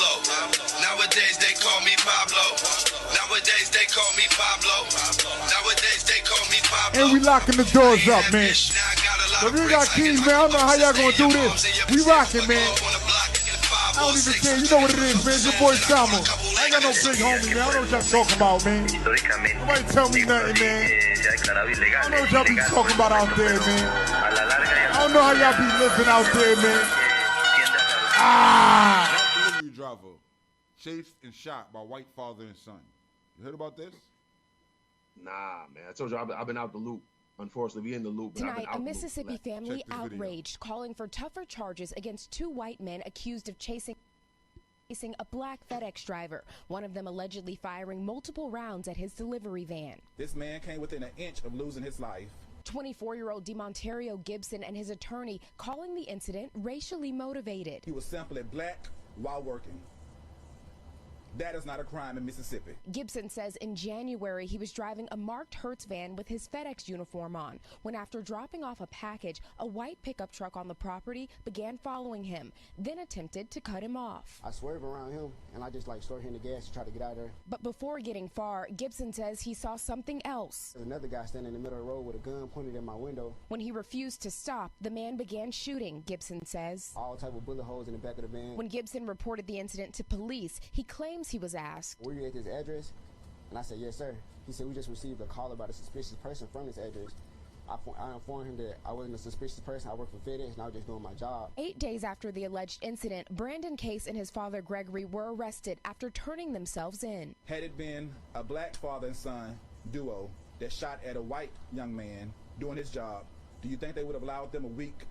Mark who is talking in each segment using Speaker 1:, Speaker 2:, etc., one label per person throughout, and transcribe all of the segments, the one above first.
Speaker 1: Pablo. Nowadays they call me Pablo. Nowadays they call me Pablo. Nowadays they call me Pablo.
Speaker 2: And we locking the doors up, man. If you got keys, man, I don't know how y'all gonna do this. We rocking, man. I don't even care. You know what it is, man. It's your boy Sama. I ain't got no big homie, man. I don't know what y'all talking about, man. Nobody tell me nothing, man. I don't know what y'all be talking about out there, man. I don't know how y'all be living out there, man. Delivery driver chased and shot by white father and son. You heard about this?
Speaker 3: Nah, man. I told you I've been out the loop. Unfortunately, we in the loop.
Speaker 4: Tonight, a Mississippi family outraged, calling for tougher charges against two white men accused of chasing a black FedEx driver, one of them allegedly firing multiple rounds at his delivery van.
Speaker 5: This man came within an inch of losing his life.
Speaker 4: 24-year-old DeMontario Gibson and his attorney calling the incident racially motivated.
Speaker 5: He was simply black while working. That is not a crime in Mississippi.
Speaker 4: Gibson says in January he was driving a marked Hertz van with his FedEx uniform on when, after dropping off a package, a white pickup truck on the property began following him, then attempted to cut him off.
Speaker 6: I swerve around him and I just start hitting the gas to try to get out of there.
Speaker 4: But before getting far, Gibson says he saw something else.
Speaker 6: There's another guy standing in the middle of the road with a gun pointed at my window.
Speaker 4: When he refused to stop, the man began shooting, Gibson says.
Speaker 6: All type of bullet holes in the back of the van.
Speaker 4: When Gibson reported the incident to police, he claims he was asked,
Speaker 6: "Were you at this address?" And I said, "Yes, sir." He said, "We just received a call about a suspicious person from this address." I informed him that I wasn't a suspicious person. I work for FedEx and I was just doing my job.
Speaker 4: 8 days after the alleged incident, Brandon Case and his father Gregory were arrested after turning themselves in.
Speaker 5: Had it been a black father and son duo that shot at a white young man doing his job, do you think they would have allowed them a week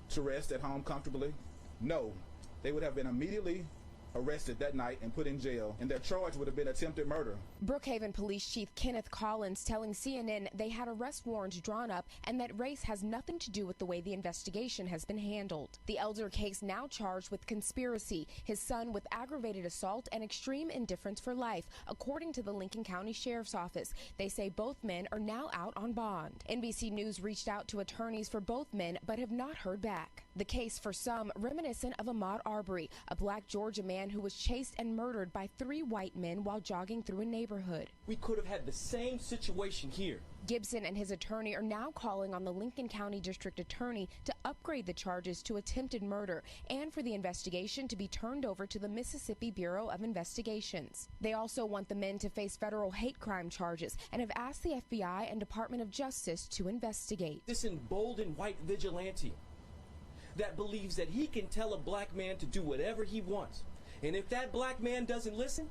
Speaker 5: to rest at home comfortably? No. They would have been immediately arrested that night and put in jail, and their charge would have been attempted murder.
Speaker 4: Brookhaven Police Chief Kenneth Collins telling CNN they had arrest warrants drawn up and that race has nothing to do with the way the investigation has been handled. The elder Case now charged with conspiracy, his son with aggravated assault and extreme indifference for life, according to the Lincoln County Sheriff's Office. They say both men are now out on bond. NBC News reached out to attorneys for both men but have not heard back. The case, for some, reminiscent of Ahmaud Arbery, a black Georgia man who was chased and murdered by 3 white men while jogging through a neighborhood.
Speaker 7: We could have had the same situation here.
Speaker 4: Gibson and his attorney are now calling on the Lincoln County District Attorney to upgrade the charges to attempted murder and for the investigation to be turned over to the Mississippi Bureau of Investigations. They also want the men to face federal hate crime charges and have asked the FBI and Department of Justice to investigate.
Speaker 7: This emboldened white vigilante that believes that he can tell a black man to do whatever he wants. And if that black man doesn't listen,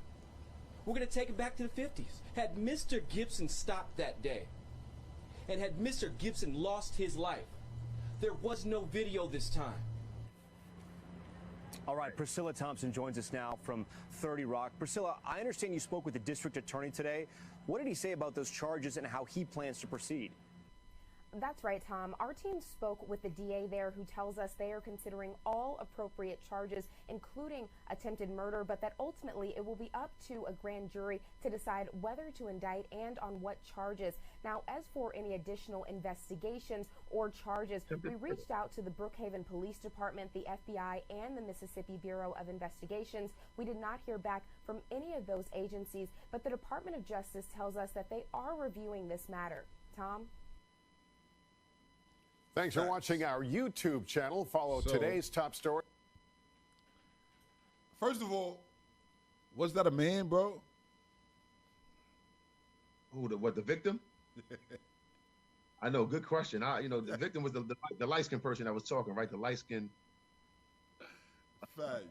Speaker 7: we're going to take it back to the 50s. Had Mr. Gibson stopped that day, and had Mr. Gibson lost his life, there was no video this time.
Speaker 8: All right, Priscilla Thompson joins us now from 30 Rock. Priscilla, I understand you spoke with the district attorney today. What did he say about those charges and how he plans to proceed?
Speaker 9: That's right, Tom. Our team spoke with the DA there, who tells us they are considering all appropriate charges, including attempted murder, but that ultimately it will be up to a grand jury to decide whether to indict and on what charges. Now, as for any additional investigations or charges, we reached out to the Brookhaven Police Department, the FBI, and the Mississippi Bureau of Investigations. We did not hear back from any of those agencies, but the Department of Justice tells us that they are reviewing this matter. Tom?
Speaker 10: Thanks for watching our YouTube channel. Follow today's top story.
Speaker 2: First of all, was that a man, bro?
Speaker 3: Who, the victim? I know, good question. The victim was the light-skinned person that was talking, right? The light-skinned.
Speaker 2: Facts.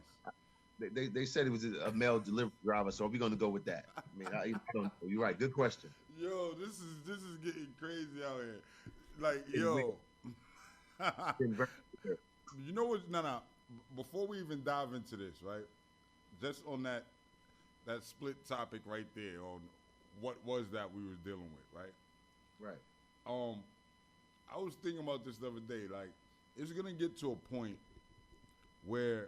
Speaker 3: They said it was a male delivery driver, so we're going to go with that. I mean, I don't know. You're right. Good question.
Speaker 2: Yo, this is getting crazy out here. Like, yo. You know what? No. Before we even dive into this, right? Just on that split topic right there on what was that we was dealing with, right?
Speaker 3: Right.
Speaker 2: I was thinking about this the other day. Like, it's gonna get to a point where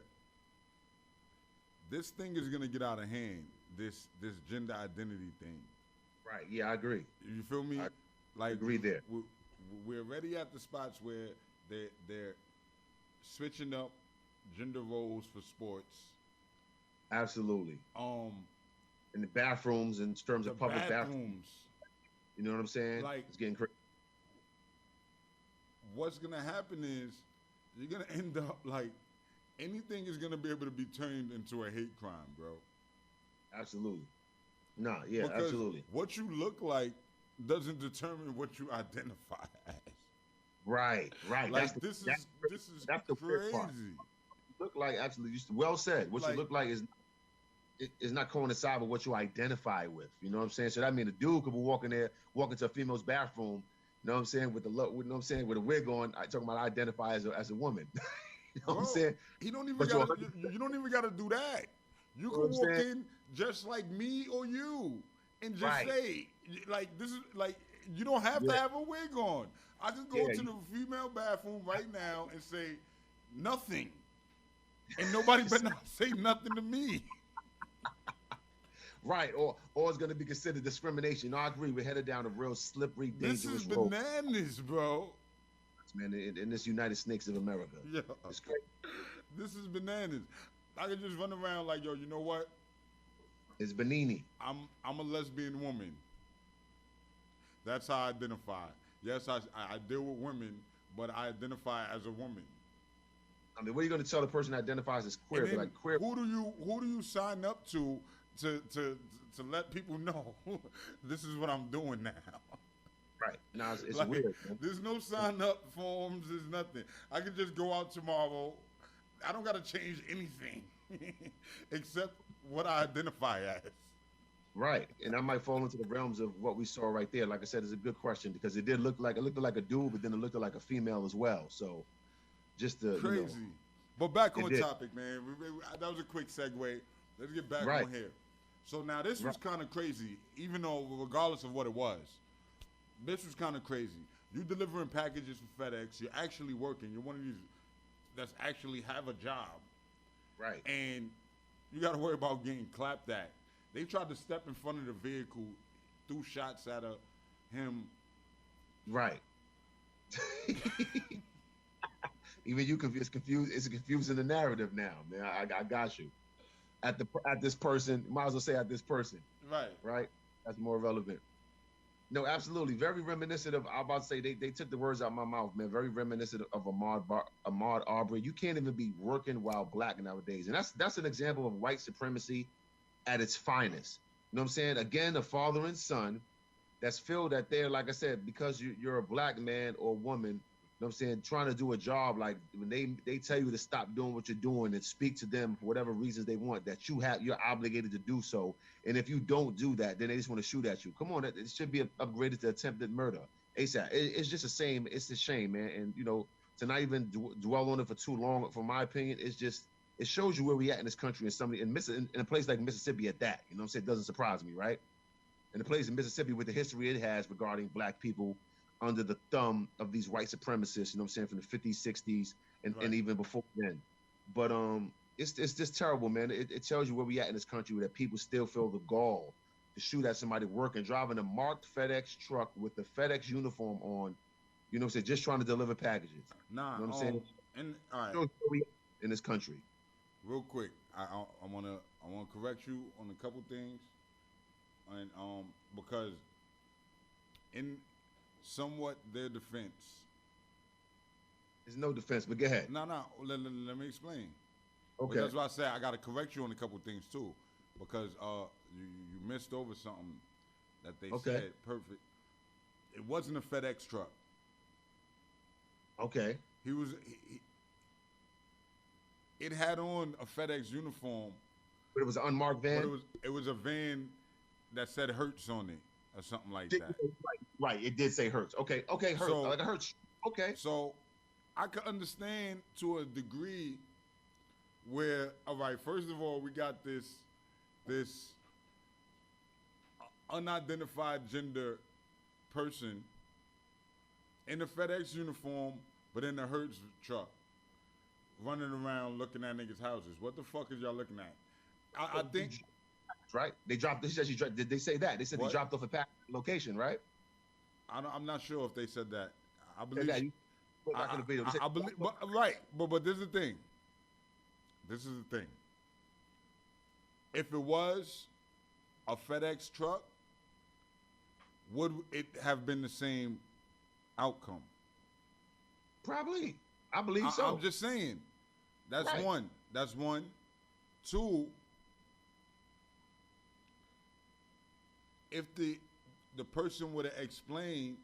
Speaker 2: this thing is gonna get out of hand. This gender identity thing.
Speaker 3: Right. Yeah, I agree.
Speaker 2: You feel me?
Speaker 3: I agree there.
Speaker 2: We're already at the spots where they're switching up gender roles for sports.
Speaker 3: Absolutely. In the bathrooms, in terms of public bathrooms. You know what I'm saying?
Speaker 11: Like,
Speaker 3: it's getting crazy.
Speaker 11: What's gonna happen is you're gonna end up like anything is gonna be able to be turned into a hate crime, bro.
Speaker 3: Absolutely. Nah, yeah,
Speaker 11: because
Speaker 3: absolutely.
Speaker 11: What you look like doesn't determine what you identify as.
Speaker 3: Right.
Speaker 11: Like this is
Speaker 3: that's the
Speaker 11: crazy.
Speaker 3: Part. Look like absolutely well said. What you look like is not coincide with what you identify with. You know what I'm saying? So that means a dude could be walking to a female's bathroom. You know what I'm saying? With a wig on. I talking about identify as a woman. You know what I'm saying?
Speaker 11: You don't even gotta do that. You can walk in just like me or you and just say, like, this is like, you don't have to have a wig on. I can go to the female bathroom right now and say nothing. And nobody better not say nothing to me.
Speaker 3: Right, or it's going to be considered discrimination. No, I agree. We're headed down a real slippery, dangerous road.
Speaker 11: This is bananas, bro.
Speaker 3: Man, in this United Snakes of America.
Speaker 11: Yeah.
Speaker 3: It's crazy.
Speaker 11: This is bananas. I can just run around like, yo, you know what?
Speaker 3: It's Benini.
Speaker 11: I'm a lesbian woman. That's how I identify. Yes, I deal with women, but I identify as a woman.
Speaker 3: I mean, what are you going to tell the person that identifies as queer?
Speaker 11: Then,
Speaker 3: like queer.
Speaker 11: Who do you sign up to let people know this is what I'm doing now?
Speaker 3: Right. No, it's
Speaker 11: like,
Speaker 3: weird. Man.
Speaker 11: There's no sign up forms. There's nothing. I can just go out tomorrow. I don't got to change anything except what I identify as.
Speaker 3: Right, and I might fall into the realms of what we saw right there. Like I said, it's a good question because it looked like a dude, but then it looked like a female as well. So, just the
Speaker 11: crazy.
Speaker 3: You know,
Speaker 11: but back on topic, man. That was a quick segue. Let's get back on here. So now this was kind of crazy, even though regardless of what it was, this was kind of crazy. You delivering packages for FedEx. You're actually working. You're one of these that's actually have a job.
Speaker 3: Right.
Speaker 11: And you got to worry about getting clapped at. They tried to step in front of the vehicle, threw shots at him.
Speaker 3: Right. Even you confused. It's confusing the narrative now, man. I got you. At this person, might as well say at this person.
Speaker 11: Right.
Speaker 3: Right. That's more relevant. No, absolutely. Very reminiscent of. I'm about to say they took the words out of my mouth, man. Very reminiscent of Ahmaud Arbery. You can't even be working while black nowadays, and that's an example of white supremacy at its finest. You know what I'm saying? Again, a father and son that's feel that they're, like I said, because you're a black man or woman, you know what I'm saying, trying to do a job, like when they tell you to stop doing what you're doing and speak to them for whatever reasons they want, that you're obligated to do so. And if you don't do that, then they just want to shoot at you. Come on, it should be upgraded to attempted murder. ASAP. It's just it's a shame, man. And, you know, to not even dwell on it for too long, from my opinion, it shows you where we at in this country in a place like Mississippi at that. You know what I'm saying? It doesn't surprise me, right? In a place in Mississippi with the history it has regarding black people under the thumb of these white supremacists, you know what I'm saying, from the 50s, 60s, and even before then. But it's just terrible, man. It tells you where we at in this country, that people still feel the gall to shoot at somebody working, driving a marked FedEx truck with the FedEx uniform on, you know what I'm saying, just trying to deliver packages.
Speaker 11: Nah,
Speaker 3: you know what I'm saying?
Speaker 11: And all right.
Speaker 3: Where we at in this country.
Speaker 11: Real quick, I wanna correct you on a couple things, and because in somewhat their defense,
Speaker 3: there's no defense, but go ahead.
Speaker 11: No, let me explain.
Speaker 3: Okay,
Speaker 11: but that's why I say I gotta correct you on a couple things too, because you missed over something that they said. Perfect. It wasn't a FedEx truck.
Speaker 3: Okay.
Speaker 11: It had on a FedEx uniform.
Speaker 3: But it was an unmarked van?
Speaker 11: But it was a van that said Hertz on it or something like that.
Speaker 3: Right, it did say Hertz. Okay, Hertz.
Speaker 11: So,
Speaker 3: like a Hertz. Okay.
Speaker 11: So I could understand to a degree where, all right, first of all, we got this unidentified gender person in the FedEx uniform, but in the Hertz truck, running around looking at niggas' houses. What the fuck is y'all looking at? I think.
Speaker 3: Right? They dropped. Did they say that? They said they dropped off a pack location, right?
Speaker 11: I'm not sure if they said that. I believe.
Speaker 3: I
Speaker 11: believe. But this is the thing. if it was a FedEx truck, would it have been the same outcome?
Speaker 3: Probably. I believe so.
Speaker 11: I'm just saying. That's
Speaker 3: Right.
Speaker 11: one. That's one. Two, if the person would have explained,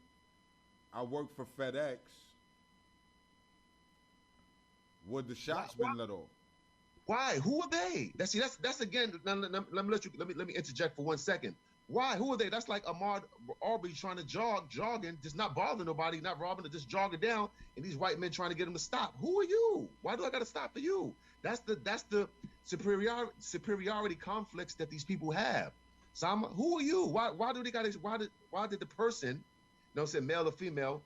Speaker 11: I work for FedEx, would the shots been let off?
Speaker 3: Why? Who are they? That's again. Let me interject for 1 second. Why? Who are they? That's like Ahmaud Arbery trying to jogging, just not bothering nobody, not robbing, just jogging down, and these white men trying to get him to stop. Who are you? Why do I got to stop for you? That's the superiority conflicts that these people have. So who are you? Why did the person, you know, what I'm saying, male or female,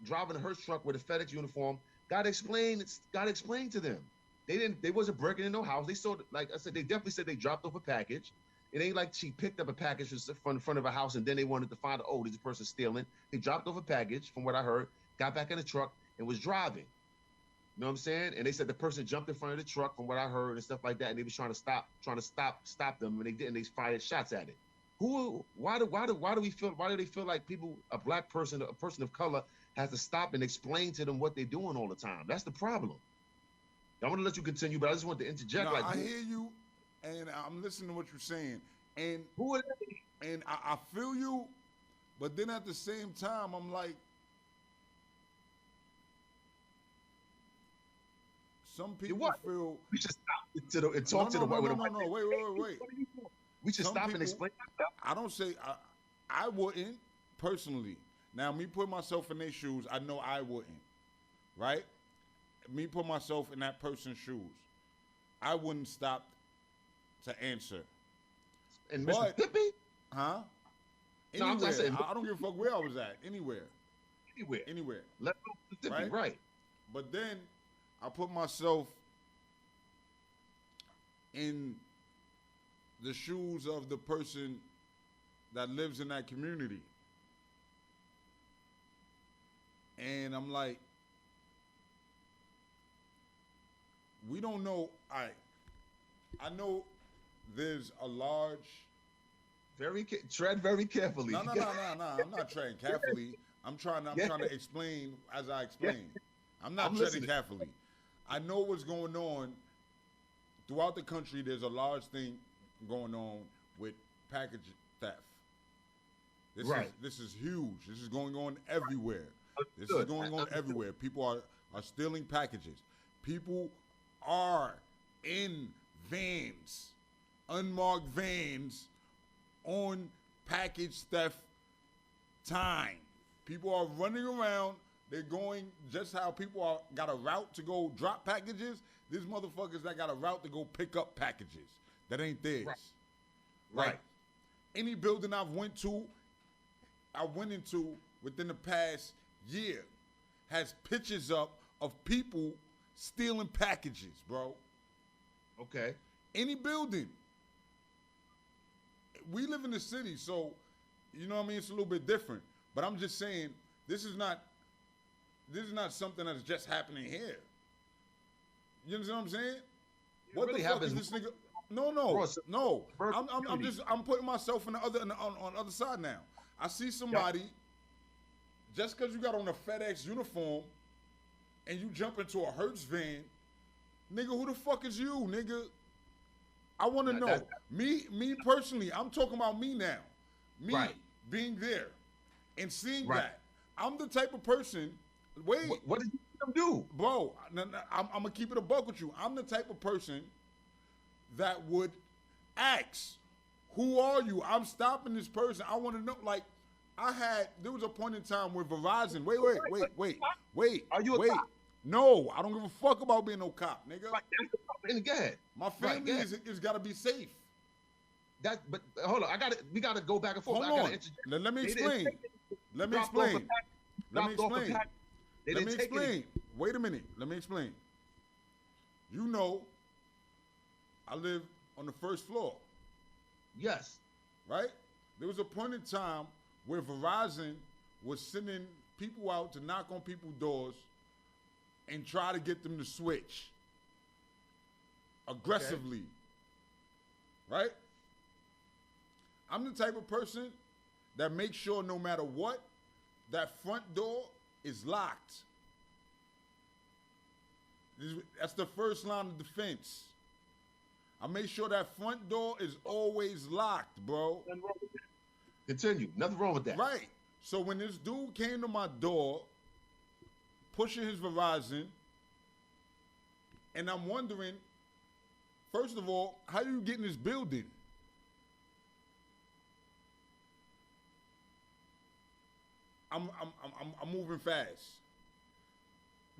Speaker 3: driving a Hertz truck with a FedEx uniform, got explained to them. They wasn't breaking in no house. They saw, like I said, they definitely said they dropped off a package. It ain't like she picked up a package from in front of a house and then they wanted to find, oh, there's a person stealing. They dropped off a package, from what I heard, got back in the truck and was driving. You know what I'm saying? And they said the person jumped in front of the truck, from what I heard, and stuff like that. And they was trying to stop them, and they didn't. They fired shots at it. Why do they feel like people, a black person, a person of color, has to stop and explain to them what they're doing all the time? That's the problem. I want to let you continue, but I just want to interject.
Speaker 11: No, I hear you, and I'm listening to what you're saying. And
Speaker 3: who are they?
Speaker 11: And I feel you, but then at the same time, I'm like, some people feel
Speaker 3: we should stop and talk to them.
Speaker 11: No, wait.
Speaker 3: We should stop and explain.
Speaker 11: I don't say I wouldn't personally. Now, me put myself in their shoes, I know I wouldn't, right? Me put myself in that person's shoes, I wouldn't stop to answer.
Speaker 3: In Mississippi?
Speaker 11: Huh?
Speaker 3: No,
Speaker 11: Anywhere.
Speaker 3: saying,
Speaker 11: I don't give a fuck where I was at. Anywhere.
Speaker 3: Let go Mississippi, right?
Speaker 11: But then I put myself in the shoes of the person that lives in that community. And I'm like, we don't know. I know there's a large.
Speaker 3: Tread very carefully.
Speaker 11: No. I'm not treading carefully. I'm trying to explain as I explain. I'm not treading carefully. I know what's going on throughout the country. There's a large thing going on with package theft. This is huge. This is going on everywhere. This is going on everywhere. People are stealing packages. People are in vans, unmarked vans, on package theft time. People are running around. They're going just how people got a route to go drop packages. These motherfuckers that got a route to go pick up packages that ain't theirs.
Speaker 3: Right.
Speaker 11: Any building I went into within the past year has pictures up of people stealing packages, bro.
Speaker 3: Okay.
Speaker 11: Any building. We live in the city, so you know what I mean? It's a little bit different. But I'm just saying, this is not something that's just happening here. You understand what I'm saying? What really the fuck is this nigga? No. I'm putting myself on the other side now. I see somebody, just because you got on a FedEx uniform and you jump into a Hertz van, nigga, who the fuck is you, nigga? I want to know. Me personally, I'm talking about me now. Me being there and seeing that. I'm the type of person. Wait.
Speaker 3: What did you do?
Speaker 11: Bro, I'm going to keep it a buck with you. I'm the type of person that would ask, who are you? I'm stopping this person. I want to know. Like, there was a point in time where Verizon, wait.
Speaker 3: Are you a cop?
Speaker 11: No, I don't give a fuck about being no cop, nigga.
Speaker 3: Go ahead.
Speaker 11: My family is got to be safe.
Speaker 3: But hold on, we gotta go back and forth.
Speaker 11: Hold on. Let me explain. Let me explain. Wait a minute. Let me explain. You know, I live on the first floor.
Speaker 3: Yes.
Speaker 11: Right? There was a point in time where Verizon was sending people out to knock on people's doors and try to get them to switch aggressively. right? I'm the type of person that makes sure no matter what, that front door is locked. That's the first line of defense. I make sure that front door is always locked, bro.
Speaker 3: Continue. Nothing wrong with that.
Speaker 11: Right. So when this dude came to my door, pushing his Verizon, and I'm wondering, first of all, how do you get in this building? I'm moving fast.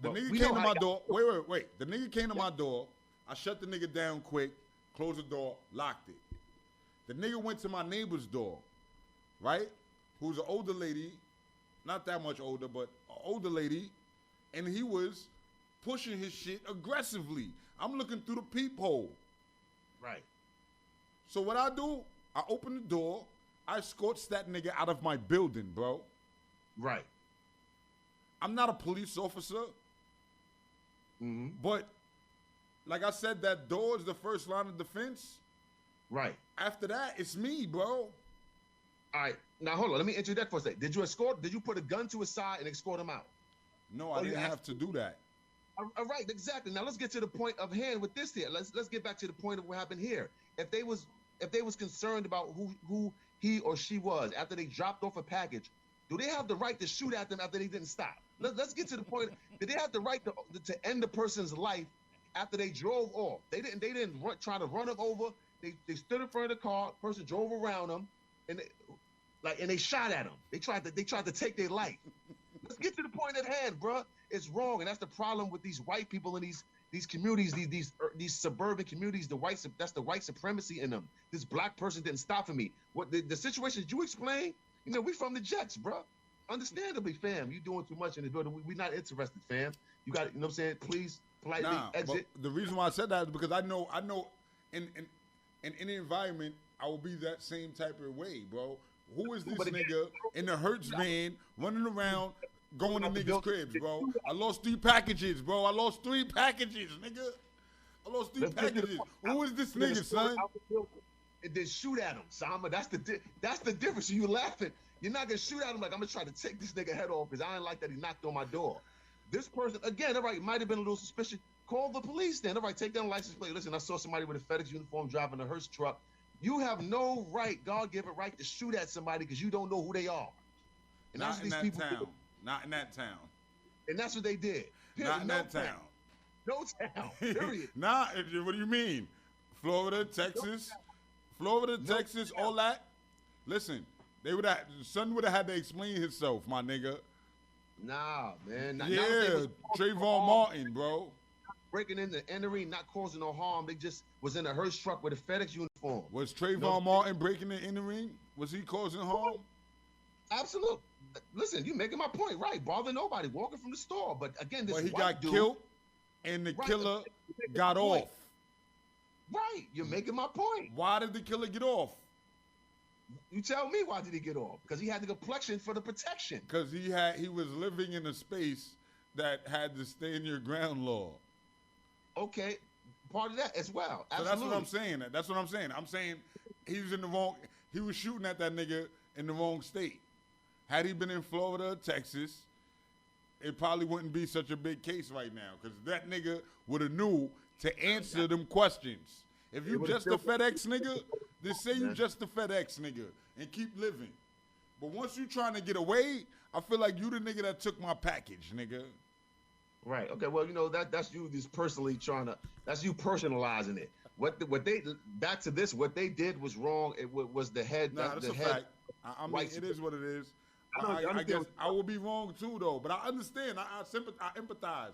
Speaker 11: The nigga came to my door. Wait. The nigga came to my door. I shut the nigga down quick, closed the door, locked it. The nigga went to my neighbor's door, right? Who's an older lady, not that much older, but an older lady, and he was pushing his shit aggressively. I'm looking through the peephole.
Speaker 3: Right.
Speaker 11: So what I do, I open the door, I escorts that nigga out of my building, bro.
Speaker 3: Right.
Speaker 11: I'm not a police officer, but like I said, that door is the first line of defense.
Speaker 3: Right.
Speaker 11: After that, it's me, bro.
Speaker 3: All right. Now, hold on. Let me interject for a second. Did you put a gun to his side and escort him out?
Speaker 11: No, I didn't have to do that.
Speaker 3: All right, exactly. Now let's get to the point of hand with this here. Let's get back to the point of what happened here. If they was concerned about who he or she was after they dropped off a package, do they have the right to shoot at them after they didn't stop? Let's get to the point. Did they have the right to end the person's life after they drove off? They didn't try to run them over. They stood in front of the car. Person drove around them, and they shot at them. They tried to take their life. Let's get to the point at hand, bruh. It's wrong, and that's the problem with these white people in these communities, these suburban communities. That's the white supremacy in them. This black person didn't stop for me. What the situation you explained? You know, we from the Jets, bruh. Understandably, fam, you doing too much in the building. We not interested, fam. You got, you know what I'm saying? Please politely exit.
Speaker 11: But the reason why I said that is because I know in any environment I will be that same type of way, bro. Who is this nigga in the Hertz van running around going to niggas' cribs, bro? I lost 3 packages, bro. I lost 3 packages, nigga. I lost 3 packages. Who is this nigga, son?
Speaker 3: And then shoot at him, Sama. That's the difference. You laughing. You're not gonna shoot at him like I'm gonna try to take this nigga head off because I ain't like that he knocked on my door. This person, again, all right, might have been a little suspicious. Call the police then. All right, take down the license plate. Listen, I saw somebody with a FedEx uniform driving a Hearst truck. You have no right, God-given right, to shoot at somebody because you don't know who they are. And
Speaker 11: not in that town. Not in that town.
Speaker 3: And that's what they did.
Speaker 11: Not in that town.
Speaker 3: No town. Period.
Speaker 11: What do you mean? Florida, Texas, all that. Listen, son would have had to explain himself, my nigga.
Speaker 3: Nah, man.
Speaker 11: Trayvon Martin, bro.
Speaker 3: Breaking in, entering, not causing no harm. They just was in a Hearst truck with a FedEx uniform.
Speaker 11: Was Trayvon Martin breaking and entering? Was he causing harm?
Speaker 3: Absolutely. Listen, you making my point, right? Bother nobody, walking from the store. But again, this
Speaker 11: he got killed, and the killer got off.
Speaker 3: Right, you're making my point.
Speaker 11: Why did the killer get off?
Speaker 3: You tell me, why did he get off? Because he had the complexion for the protection.
Speaker 11: Because he was living in a space that had the stay in your ground law.
Speaker 3: Okay, part of that as well. Absolutely.
Speaker 11: So that's what I'm saying. That's what I'm saying. I'm saying he was in the wrong. He was shooting at that nigga in the wrong state. Had he been in Florida or Texas, it probably wouldn't be such a big case right now because that nigga would have knew to answer them questions. If you just a FedEx nigga, then say you just a FedEx nigga and keep living. But once you trying to get away, I feel like you the nigga that took my package, nigga.
Speaker 3: Right. Okay. Well, you know that's you just personally that's you personalizing it. What they back to this, what they did was wrong. It was the head.
Speaker 11: Nah, that's a fact. I mean, it is what it is. I guess I will be wrong too, though. But I understand. I empathize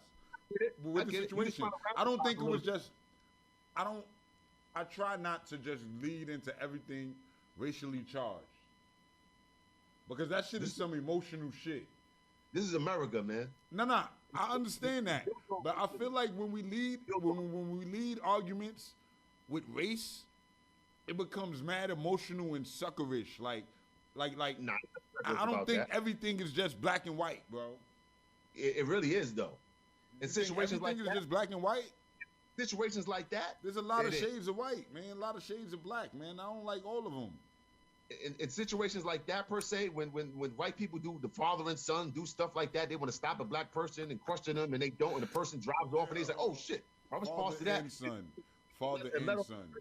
Speaker 11: with the situation. I don't think it was just. I try not to just lead into everything racially charged because that shit is some emotional shit.
Speaker 3: This is America, man.
Speaker 11: No, I understand that, but I feel like when we lead arguments with race, it becomes mad emotional and suckerish. Like, I don't think everything is just black and white, bro.
Speaker 3: It really is, though. In situations like that,
Speaker 11: is just black and white.
Speaker 3: situations like that.
Speaker 11: There's a lot of shades of white, man. A lot of shades of black, man. I don't like all of them.
Speaker 3: In situations like that, per se, when white people do the father and son do stuff like that, they want to stop a black person and question them, and they don't, and the person drives off, and they say, "Oh shit, I was response to that."
Speaker 11: Father and son.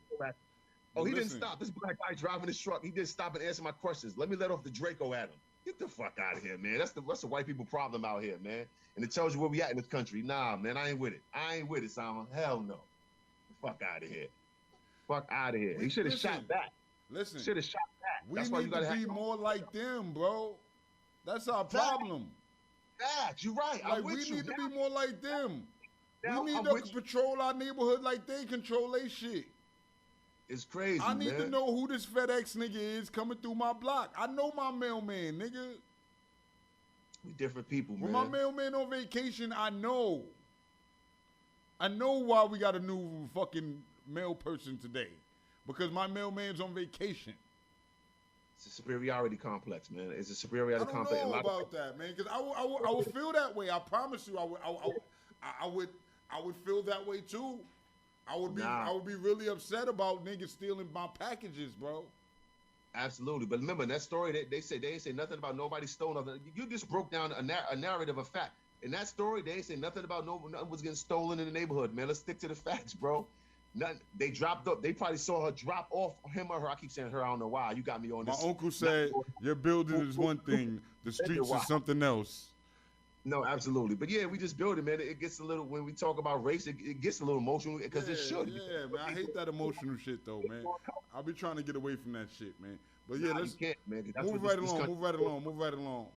Speaker 3: Oh, he didn't stop. This black guy driving his truck, he didn't stop and answer my questions. Let me let off the Draco at him. Get the fuck out of here, man. That's the white people problem out here, man. And it tells you where we at in this country. Nah, man, I ain't with it. I ain't with it, Simon. Hell no. Fuck out of here. Fuck out of here. He should have shot back.
Speaker 11: Listen.
Speaker 3: Should have shot back.
Speaker 11: We need to be more like them, bro. That's our problem.
Speaker 3: Facts. You're right.
Speaker 11: Like, we need to be more like them. We need to patrol our neighborhood like they control their shit.
Speaker 3: It's crazy,
Speaker 11: I need to know who this FedEx nigga is coming through my block. I know my mailman, nigga.
Speaker 3: We different people, man.
Speaker 11: When my mailman on vacation, I know. I know why we got a new fucking mail person today. Because my mailman's on vacation.
Speaker 3: It's a superiority complex, man. It's a superiority complex.
Speaker 11: I don't know about that, man. Because I would feel that way. I promise you, I would feel that way too. I would be really upset about niggas stealing my packages, bro.
Speaker 3: Absolutely, but remember in that story they ain't say nothing about nobody stole nothing. You just broke down a narrative of fact. In that story, they ain't say nothing about nothing was getting stolen in the neighborhood, man. Let's stick to the facts, bro. Nothing. They dropped up. They probably saw her drop off him or her. I keep saying her. I don't know why. You got me on this.
Speaker 11: My uncle said your building is one thing, the streets is something else.
Speaker 3: No, absolutely. But yeah, we just build it, man. It gets a little, when we talk about race, it gets a little emotional because it should.
Speaker 11: Yeah, man. I hate that emotional shit, though, man. I'll be trying to get away from that shit, man. But yeah, let's
Speaker 3: move
Speaker 11: right along.